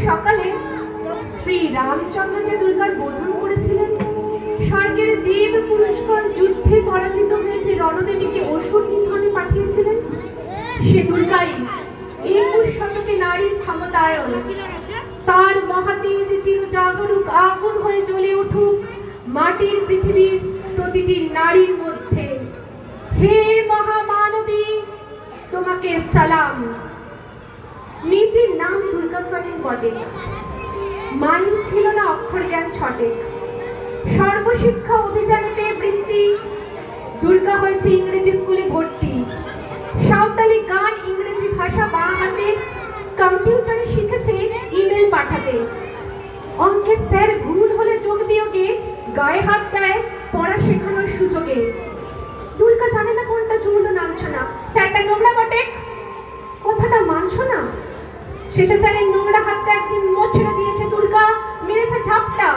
সকালে শ্রী রামচন্দ্র যে দুর্গার বোধন করেছিলেন, স্বর্গের দেব পুরুষগণ যুদ্ধে পরাজিত হয়েছে রণদেবীকে অসুর নিধনে পাঠিয়েছিলেন, সে দুর্গাই 21 শতকে নারীর ক্ষমতায়ন, তার মহাতেজ চির জাগরুক আগুন হয়ে জ্বলে উঠুক মাটির পৃথিবীর প্রতিটি নারীর মধ্যে। হে মহামানবী, তোমাকে সালাম। মেয়েটির নাম দুর্গা সরেন বটে, মাইল ছিল না অক্ষর জ্ঞান ছটে। সর্বশিক্ষা অভিযানেতে বৃত্তি, দুর্গা হয়েছে ইংরেজি স্কুলে ভর্তি। সাঁওতালি গান ইংরেজি ভাষা বাঁ হাতে, কম্পিউটারে শিখেছে ইমেল পাঠাতে। অঙ্কের স্যার ভুল হলে যোগ বিয়োগে গায়ে হাত দেয় পড়া শেখানোর সুযোগে। দুর্গা জানে না কোনটা জুড়লো নামছো না, স্যারটা নোংরা বটে, কথাটা মানছো না। শেষে স্যারের নোংরা হাতটা একদিন মোচড়ে দিয়েছে দুর্গা, মেরেছে ঝাপটা।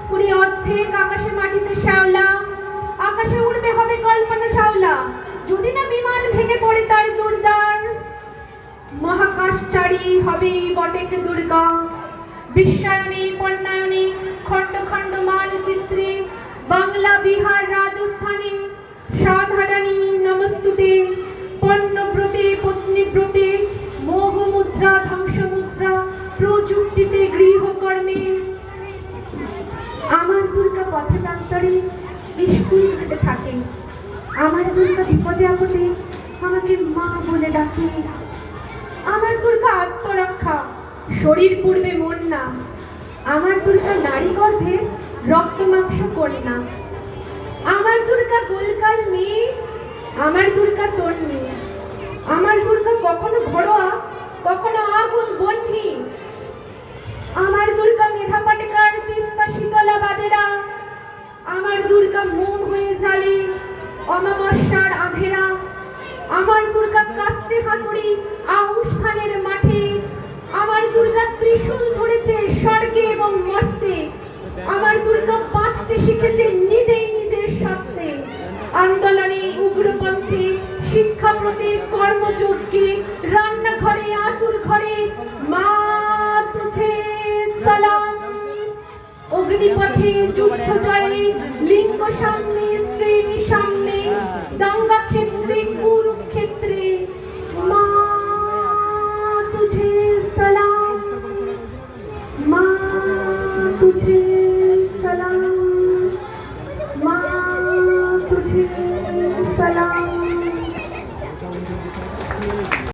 পুরি অর্ধেক আকাশে মাটিতে শ্যাওলা, আকাশে উড়বে হবে কল্পনা চাওলা, যদি না বিমান ভেঙে পড়ে তার দুর্দার। মহাকাশচারী হবে বটেক দুর্গা, বিশ্বায়নে পণ্যায়নে খণ্ড খণ্ড মানচিত্রে, বাংলা বিহার রাজস্থানে সাধারণী নমস্তুতে, পণ্যব্রতে পত্নীব্রতে, মোহ মুদ্রা ধ্বংস মুদ্রা, প্রযুক্তিতে গৃহকর্মে। আমার দুর্গা পথে প্রান্তরে স্কুল ঘাটে থাকে, আমার দুর্গা বিপদে আপদে আমাকে মা বলে ডাকে। আমার দুর্গা আত্মরক্ষা, শরীর পূর্বে মন না। আমার দুর্গা নারী গর্ভে রক্ত মাংস কন্যা। আমার দুর্গা গোলকাল মেয়ে, আমার দুর্গা তন্নি। আমার দুর্গা কখনো ঘরোয়া, কখনো আগুন বন্ধি। আমার দুর্গা মেধা পাটেকার, তিস্তা শীতলা বাদেরা। আমার দুর্গা মোম হয়ে জ্বালে অমাবস্যার আধেরা। আমার দুর্গা কাস্তে হাতুড়ি আউষ্ঠানের মাঠে। আমার দুর্গা ত্রিশূল ধরেছে স্বর্গে এবং মর্তে। আমার দুর্গা বাঁচতে শিখেছে নিজেই নিজের সত্ত্বে। আন্দোলনে উগ্রপন্থে, শিক্ষাপ্রতি কর্মযজ্ঞে, রান্নাঘরে আতুর ঘরে মা তুঝে সালাম। অগ্নিপথে যুদ্ধ জয়ে, লিঙ্গ সামনে শ্রেণী সামনে, দাঙ্গা ক্ষেত্রে কুরুক্ষেত্রে